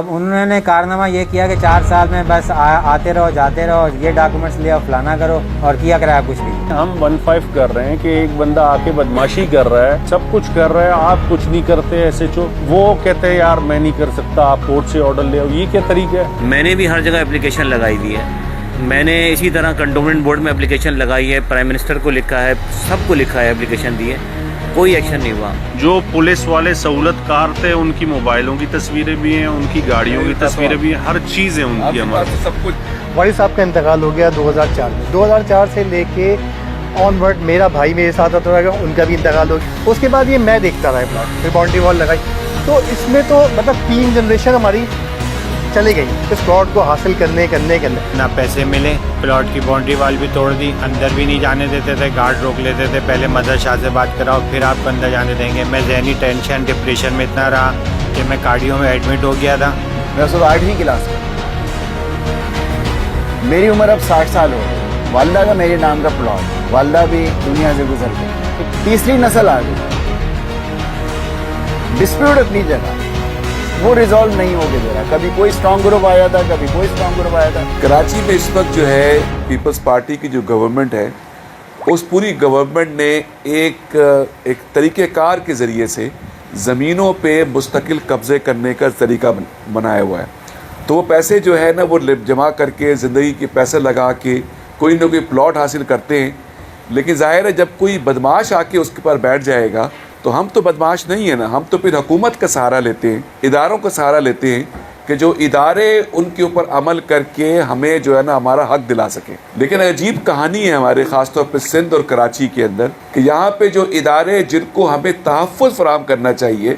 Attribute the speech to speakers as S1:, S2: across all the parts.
S1: انہوں نے کارنامہ یہ کیا کہ 4 سال میں بس آتے رہو جاتے رہو، یہ ڈاکومنٹس لے آؤ فلانا کرو، اور کیا کرا کچھ نہیں۔
S2: ہم 15 کر رہے ہیں کہ ایک بندہ آ کے بدماشی کر رہا ہے، سب کچھ کر رہا ہے، آپ کچھ نہیں کرتے ایسے وہ کہتے ہیں یار میں نہیں کر سکتا، آپ کورٹ سے آرڈر لے آؤ، یہ کیا طریقہ ہے؟
S3: میں نے بھی ہر جگہ اپلیکیشن لگائی دی ہے، میں نے اسی طرح کنٹونمنٹ بورڈ میں اپلیکیشن لگائی ہے، پرائم منسٹر کو لکھا ہے، سب کو لکھا ہے، اپلیکیشن دی ہے، کوئی ایکشن نہیں ہوا۔
S2: جو پولیس والے سہولت کار تھے ان کی موبائلوں کی تصویریں بھی ہیں، ان کی گاڑیوں کی تصویریں بھی ہیں، ہر چیز ہے ان کی ہمارے سب کچھ۔
S4: والد صاحب کا انتقال ہو گیا 2004 میں، 2004 سے لے کے آن ورڈ میرا بھائی میرے ساتھ آتا رہا، ان کا بھی انتقال ہو گیا۔ اس کے بعد یہ میں دیکھتا رہا پلاٹ، پھر باؤنڈری وال لگائی، تو اس میں تو مطلب 3 جنریشن ہماری چلی گئی اس پلاٹ کو حاصل کرنے
S5: نہ پیسے ملے، پلاٹ کی باؤنڈری وال بھی توڑ دی، اندر بھی نہیں جانے دیتے تھے، گارڈ روک لیتے تھے، پہلے مدر شاہ سے بات کراؤ پھر آپ کو اندر جانے دیں گے۔ میں ذہنی ٹینشن ڈپریشن میں اتنا رہا کہ میں کارڈیو میں ایڈمٹ ہو گیا تھا۔
S6: میں اس وقت 8ویں کلاس میں، میری عمر اب 60 سال ہو گئی، والدہ کا میرے نام کا پلاٹ، والدہ بھی دنیا سے گزر گئی، تیسری نسل آ گئی، ڈسپیوٹ اپنی جگہ وہ ریزالو نہیں ہو کے دے رہا، کبھی کوئی اسٹرانگ گروپ آیا تھا، کبھی کوئی اسٹرانگ گروپ آیا تھا۔
S7: کراچی میں اس وقت جو ہے پیپلز پارٹی کی جو گورنمنٹ ہے، اس پوری گورنمنٹ نے ایک طریقہ کار کے ذریعے سے زمینوں پہ مستقل قبضے کرنے کا طریقہ بنایا ہوا ہے۔ تو وہ پیسے جو ہے نا وہ جمع کر کے زندگی کے پیسے لگا کے کوئی نہ کوئی پلاٹ حاصل کرتے ہیں، لیکن ظاہر ہے جب کوئی بدماش آ کے اس کے پر بیٹھ جائے گا تو ہم تو بدماش نہیں ہیں نا، ہم تو پھر حکومت کا سہارا لیتے ہیں، اداروں کا سہارا لیتے ہیں کہ جو ادارے ان کے اوپر عمل کر کے ہمیں جو ہے نا ہمارا حق دلا سکیں۔ لیکن عجیب کہانی ہے ہمارے خاص طور پہ سندھ اور کراچی کے اندر کہ یہاں پہ جو ادارے جن کو ہمیں تحفظ فراہم کرنا چاہیے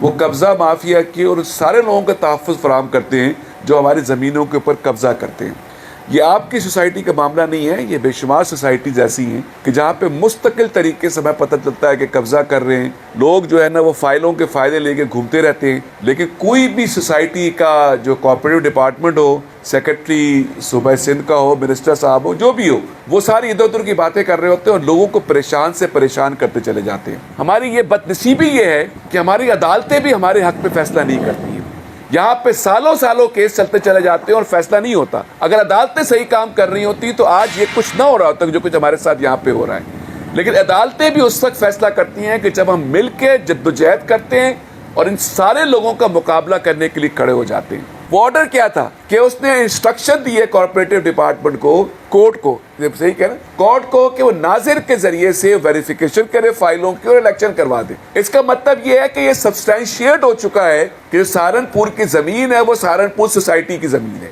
S7: وہ قبضہ مافیا کے اور سارے لوگوں کا تحفظ فراہم کرتے ہیں جو ہماری زمینوں کے اوپر قبضہ کرتے ہیں۔ یہ آپ کی سوسائٹی کا معاملہ نہیں ہے، یہ بے شمار سوسائٹیز ایسی ہیں کہ جہاں پہ مستقل طریقے سے ہمیں پتہ چلتا ہے کہ قبضہ کر رہے ہیں لوگ، جو ہے نا وہ فائلوں کے فائدے لے کے گھومتے رہتے ہیں، لیکن کوئی بھی سوسائٹی کا جو کوآپریٹو ڈپارٹمنٹ ہو، سیکرٹری صوبہ سندھ کا ہو، منسٹر صاحب ہو، جو بھی ہو، وہ ساری ادھر ادھر کی باتیں کر رہے ہوتے ہیں اور لوگوں کو پریشان سے پریشان کرتے چلے جاتے ہیں۔ ہماری یہ بدنصیبی یہ ہے کہ ہماری عدالتیں بھی ہمارے حق پہ فیصلہ نہیں کرتی ہیں، یہاں پہ سالوں کیس چلتے چلے جاتے ہیں اور فیصلہ نہیں ہوتا۔ اگر عدالتیں صحیح کام کر رہی ہوتی تو آج یہ کچھ نہ ہو رہا ہوتا جو کچھ ہمارے ساتھ یہاں پہ ہو رہا ہے، لیکن عدالتیں بھی اس وقت فیصلہ کرتی ہیں کہ جب ہم مل کے جدوجہد کرتے ہیں اور ان سارے لوگوں کا مقابلہ کرنے کے لیے کھڑے ہو جاتے ہیں۔ وہ آرڈر کیا تھا کہ اس نے انسٹرکشن دی ہے کوآپریٹو ڈپارٹمنٹ کو، کورٹ کو، صحیح کہنا، کورٹ کو، کہ وہ ناظر کے ذریعے سے ویریفیکیشن کرے فائلوں کی اور الیکشن کروا دے۔ اس کا مطلب یہ ہے کہ یہ سبسٹینشیٹ ہو چکا ہے کہ جو سہارنپور کی زمین ہے وہ سہارنپور سوسائٹی کی زمین ہے،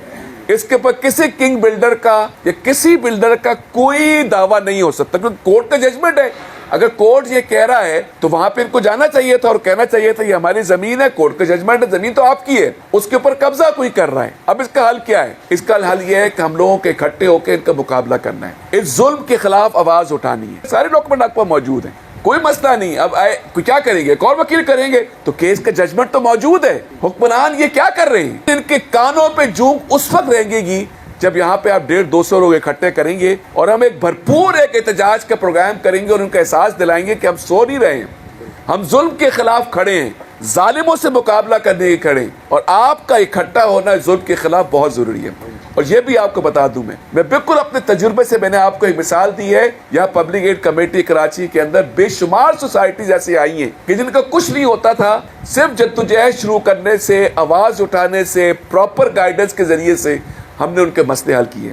S7: اس کے اوپر کسی کنگ بلڈر کا یا کسی بلڈر کا کوئی دعویٰ نہیں ہو سکتا، کیونکہ کورٹ کا ججمنٹ ہے۔ اگر کورٹ یہ کہہ رہا ہے تو وہاں پہ ان کو جانا چاہیے تھا اور کہنا چاہیے تھا یہ ہماری زمین ہے، کورٹ کا ججمنٹ ہے، زمین تو آپ کی ہے، اس کے اوپر قبضہ کوئی کر رہا ہے۔ اب اس کا حل کیا ہے؟ اس کا حل یہ ہے کہ ہم لوگوں کے اکٹھے ہو کے ان کا مقابلہ کرنا ہے، اس ظلم کے خلاف آواز اٹھانی ہے۔ سارے ڈاکومنٹ آپ کو موجود ہیں، کوئی مسئلہ نہیں۔ اب کیا کریں گے؟ کون وکیل کریں گے؟ تو کیس کا ججمنٹ تو موجود ہے۔ حکمران یہ کیا کر رہے ہیں؟ ان کے کانوں پہ جوم اس وقت رہیں گی جب یہاں پہ آپ 150-200 لوگ اکٹھے کریں گے اور ہم ایک بھرپور احتجاج کا پروگرام کریں گے اور ان کا احساس دلائیں گے کہ ہم سو نہیں رہے ہیں، ہم ظلم کے خلاف کھڑے ہیں، ظالموں سے مقابلہ کرنے کے کھڑے ہیں، اور آپ کا اکٹھا ہونا ظلم کے خلاف بہت ضروری ہے۔ اور یہ بھی آپ کو بتا دوں، میں بالکل اپنے تجربے سے میں نے آپ کو ایک مثال دی ہے، یہاں پبلک ایڈ کمیٹی کراچی کے اندر بے شمار سوسائٹیز ایسی آئی ہیں کہ جن کا کچھ نہیں ہوتا تھا، صرف جدوجہد شروع کرنے سے، آواز اٹھانے سے، پراپر گائیڈنس کے ذریعے سے ہم نے ان کے مسئلے حل کیے۔